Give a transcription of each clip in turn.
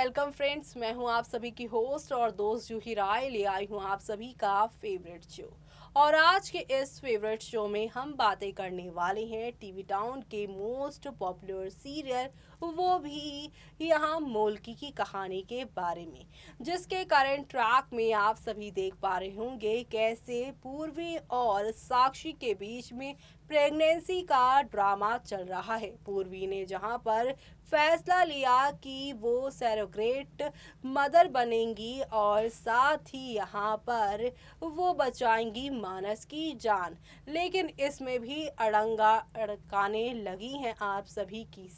Welcome friends, मैं हूं आप सभी की होस्ट और दोस्त जूही राय। ले आई हूं आप सभी का फेवरेट शो। और आज के इस फेवरेट शो में हम बातें करने वाले हैं टीवी टाउन के मोस्ट पॉपुलर सीरियल, वो भी यहाँ मोल्की की कहानी के बारे में, जिसके करंट ट्रैक में आप सभी देख पा रहे होंगे कैसे पूर्वी और साक्षी के बीच में प्रेगनेंसी का ड्रामा चल रहा है। पूर्वी ने जहां पर फैसला लिया कि वो सैरोगेट मदर बनेंगी और साथ ही यहाँ पर वो बचाएंगी मानस की जान, लेकिन इसमें भी अड़ंगा अड़काने लगी हैं आप सभी की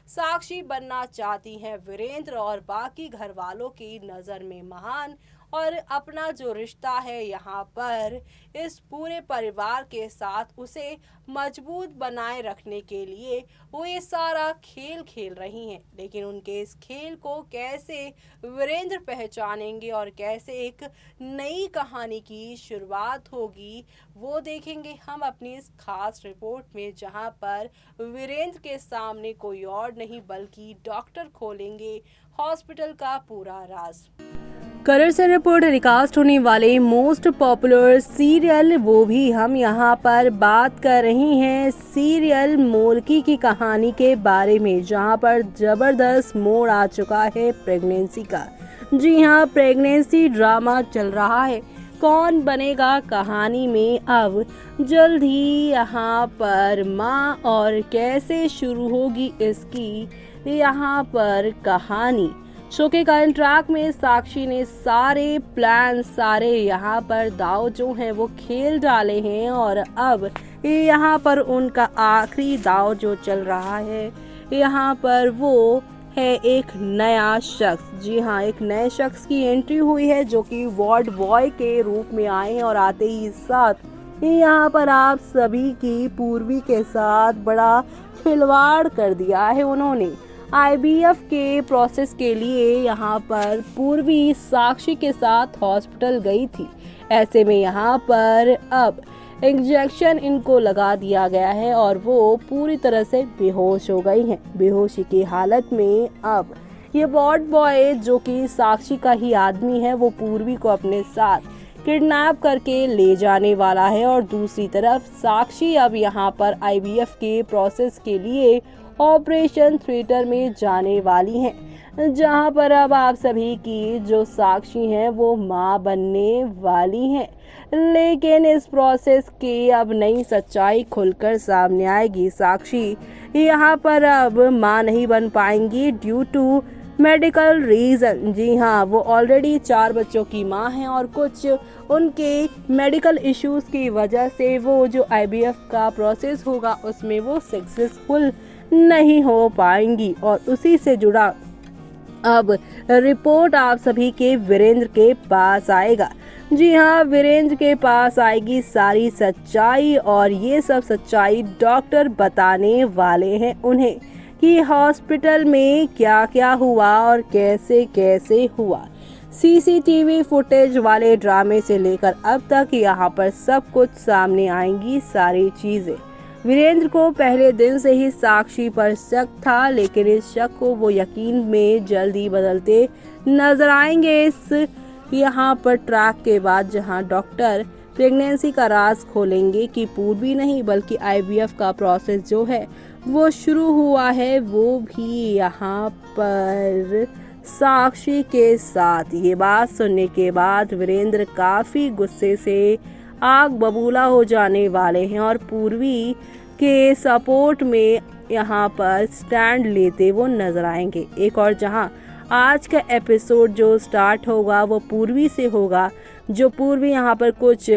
साक्षी बनना चाहती हैं वीरेंद्र और बाकी घर वालों की नज़र में महान, और अपना जो रिश्ता है यहाँ पर इस पूरे परिवार के साथ उसे मजबूत बनाए रखने के लिए वो ये सारा खेल खेल रही हैं। लेकिन उनके इस खेल को कैसे वीरेंद्र पहचानेंगे और कैसे एक नई कहानी की शुरुआत होगी, वो देखेंगे हम अपनी इस खास रिपोर्ट में, जहां पर वीरेंद्र के सामने कोई और नहीं बल्कि डॉक्टर खोलेंगे हॉस्पिटल का पूरा राज। कलर से रिपोर्ट रिकास्ट होने वाले मोस्ट पॉपुलर सीरियल, वो भी हम यहाँ पर बात कर रहे हैं सीरियल मोल्की की कहानी के बारे में, जहाँ पर जबरदस्त मोड़ आ चुका है प्रेगनेंसी का। जी हाँ, प्रेगनेंसी ड्रामा चल रहा है। कौन बनेगा कहानी में अब जल्द ही यहाँ पर माँ, और कैसे शुरू होगी इसकी यहाँ पर कहानी। शो के करंट ट्रैक में साक्षी ने सारे प्लान, सारे यहाँ पर दाव जो हैं वो खेल डाले हैं, और अब यहाँ पर उनका आखिरी दाव जो चल रहा है यहाँ पर वो है एक नया शख्स। जी हाँ, एक नए शख्स की एंट्री हुई है जो कि वार्ड बॉय के रूप में आए हैं, और आते ही साथ यहाँ पर आप सभी की पूर्वी के साथ बड़ा खिलवाड़ कर दिया है उन्होंने। IVF के प्रोसेस के लिए यहाँ पर पूर्वी साक्षी के साथ हॉस्पिटल गई थी। ऐसे में यहाँ पर अब इंजेक्शन इनको लगा दिया गया है और वो पूरी तरह से बेहोश हो गई हैं। बेहोशी की हालत में अब ये वार्ड बॉय जो कि साक्षी का ही आदमी है, वो पूर्वी को अपने साथ किडनैप करके ले जाने वाला है, और दूसरी तरफ साक्षी अब यहाँ पर IVF के प्रोसेस के लिए ऑपरेशन थिएटर में जाने वाली हैं, जहां पर अब आप सभी की जो साक्षी हैं वो मां बनने वाली हैं। लेकिन इस प्रोसेस की अब नई सच्चाई खुलकर सामने आएगी। साक्षी यहां पर अब मां नहीं बन पाएंगी ड्यू टू मेडिकल रीजन। जी हाँ, वो ऑलरेडी 4 बच्चों की मां हैं, और कुछ उनके मेडिकल इश्यूज की वजह से वो जो IVF का प्रोसेस होगा उसमें वो सक्सेसफुल नहीं हो पाएंगी, और उसी से जुड़ा अब रिपोर्ट आप सभी के वीरेंद्र के पास आएगा। जी हाँ, वीरेंद्र के पास आएगी सारी सच्चाई, और ये सब सच्चाई डॉक्टर बताने वाले हैं उन्हें कि हॉस्पिटल में क्या क्या हुआ और कैसे कैसे हुआ। CCTV फुटेज वाले ड्रामे से लेकर अब तक यहाँ पर सब कुछ सामने आएंगी सारी चीजें। वीरेंद्र को पहले दिन से ही साक्षी पर शक था, लेकिन इस शक को वो यकीन में जल्दी बदलते नजर आएंगे इस यहाँ पर ट्रैक के बाद, जहाँ डॉक्टर प्रेगनेंसी का राज खोलेंगे कि पूर्वी नहीं बल्कि IVF का प्रोसेस जो है वो शुरू हुआ है, वो भी यहाँ पर साक्षी के साथ। ये बात सुनने के बाद वीरेंद्र काफी गुस्से से आग बबूला हो जाने वाले हैं, और पूर्वी के सपोर्ट में यहाँ पर स्टैंड लेते वो नजर आएंगे। एक और जहाँ आज का एपिसोड जो स्टार्ट होगा वो पूर्वी से होगा, जो पूर्वी यहाँ पर कुछ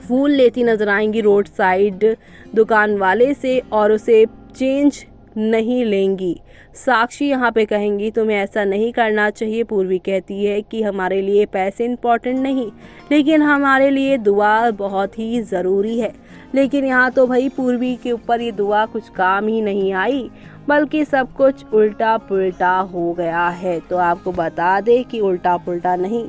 फूल लेती नजर आएंगी रोड साइड दुकान वाले से, और उसे चेंज नहीं लेंगी। साक्षी यहाँ पे कहेंगी तुम्हें ऐसा नहीं करना चाहिए। पूर्वी कहती है कि हमारे लिए पैसे इंपॉर्टेंट नहीं, लेकिन हमारे लिए दुआ बहुत ही ज़रूरी है। लेकिन यहाँ तो भाई पूर्वी के ऊपर ये दुआ कुछ काम ही नहीं आई, बल्कि सब कुछ उल्टा पुल्टा हो गया है। तो आपको बता दे कि उल्टा पुल्टा नहीं,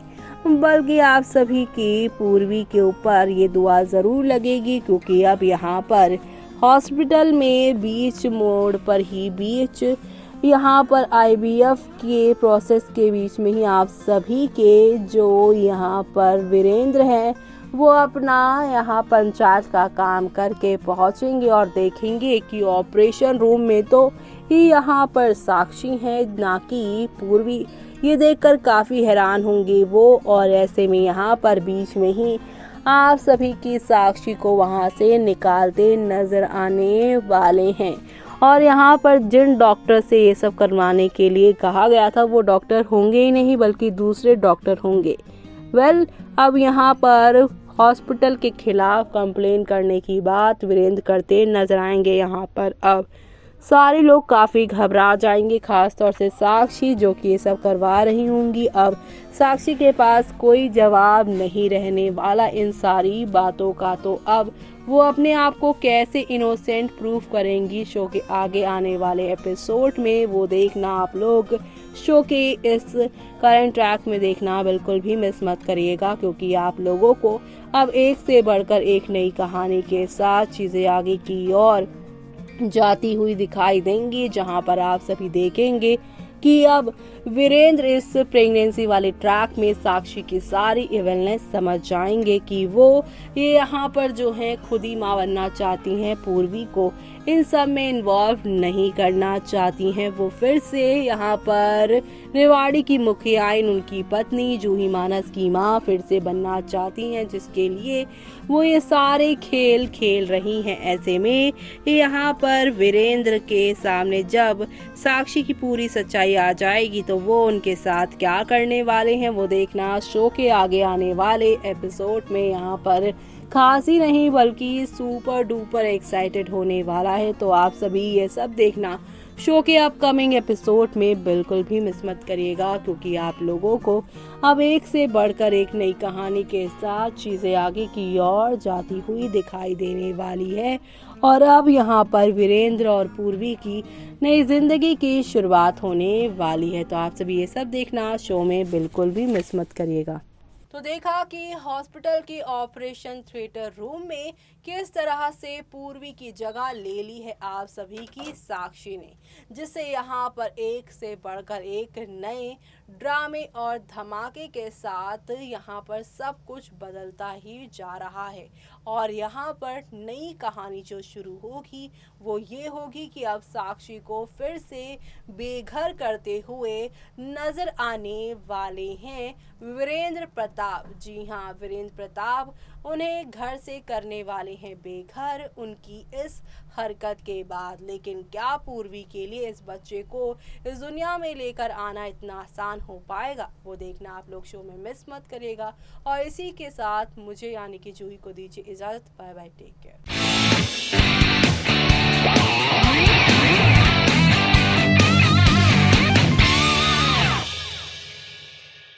बल्कि आप सभी की पूर्वी के ऊपर ये दुआ ज़रूर लगेगी, क्योंकि अब यहाँ पर हॉस्पिटल में बीच मोड़ पर ही बीच यहाँ पर आईवीएफ के प्रोसेस के बीच में ही आप सभी के जो यहाँ पर वीरेंद्र हैं वो अपना यहाँ पंचायत का काम करके पहुँचेंगे और देखेंगे कि ऑपरेशन रूम में तो ही यहाँ पर साक्षी है ना कि पूर्वी। ये देखकर काफ़ी हैरान होंगे वो, और ऐसे में यहाँ पर बीच में ही आप सभी की साक्षी को वहाँ से निकालते नजर आने वाले हैं। और यहाँ पर जिन डॉक्टर से ये सब करवाने के लिए कहा गया था वो डॉक्टर होंगे ही नहीं बल्कि दूसरे डॉक्टर होंगे। अब यहाँ पर हॉस्पिटल के खिलाफ कंप्लेन करने की बात वीरेंद्र करते नजर आएंगे। यहाँ पर अब सारे लोग काफ़ी घबरा जाएंगे, खास तौर से साक्षी जो कि ये सब करवा रही होंगी। अब साक्षी के पास कोई जवाब नहीं रहने वाला इन सारी बातों का, तो अब वो अपने आप को कैसे इनोसेंट प्रूफ करेंगी शो के आगे आने वाले एपिसोड में, वो देखना आप लोग शो के इस करंट ट्रैक में देखना बिल्कुल भी मिस मत करिएगा, क्योंकि आप लोगों को अब एक से बढ़कर एक नई कहानी के साथ चीज़ें आगे की ओर जाती हुई दिखाई देंगी, जहां पर आप सभी देखेंगे कि अब वीरेंद्र इस प्रेगनेंसी वाले ट्रैक में साक्षी की सारी इविलनेस समझ जाएंगे कि वो ये यहाँ पर जो है खुद ही माँ बनना चाहती हैं, पूर्वी को इन सब में इन्वॉल्व नहीं करना चाहती हैं। वो फिर से यहाँ पर रेवाड़ी की मुखियाइन उनकी पत्नी जूही मानस की माँ फिर से बनना चाहती हैं, जिसके लिए वो ये सारे खेल खेल रही हैं। ऐसे में यहाँ पर वीरेंद्र के सामने जब साक्षी की पूरी सच्चाई आ जाएगी तो वो उनके साथ क्या करने वाले हैं वो देखना शो के आगे आने वाले एपिसोड में यहाँ पर खास ही नहीं बल्कि सुपर डुपर एक्साइटेड होने वाला है। तो आप सभी ये सब देखना शो के अपकमिंग एपिसोड में बिल्कुल भी मिस मत करिएगा, क्योंकि आप लोगों को अब एक से बढ़कर एक नई कहानी के साथ चीज़ें आगे की ओर जाती हुई दिखाई देने वाली है। और अब यहाँ पर वीरेंद्र और पूर्वी की नई जिंदगी की शुरुआत होने वाली है। तो आप सभी ये सब देखना शो में बिल्कुल भी मिस मत करिएगा। तो देखा कि हॉस्पिटल के ऑपरेशन थिएटर रूम में किस तरह से पूर्वी की जगह ले ली है आप सभी की साक्षी ने, जिससे यहाँ पर एक से बढ़कर एक नए ड्रामे और धमाके के साथ यहाँ पर सब कुछ बदलता ही जा रहा है। और यहाँ पर नई कहानी जो शुरू होगी वो ये होगी कि अब साक्षी को फिर से बेघर करते हुए नजर आने वाले हैं वीरेंद्र प्रताप। जी हाँ, वीरेंद्र प्रताप उन्हें घर से करने वाले हैं बेघर उनकी इस हरकत के बाद। लेकिन क्या पूर्वी के लिए इस बच्चे को इस दुनिया में लेकर आना इतना आसान हो पाएगा, वो देखना आप लोग शो में मिस मत करिएगा। और इसी के साथ मुझे यानी कि जूही को दीजिए इजाज़त। Bye bye, take care.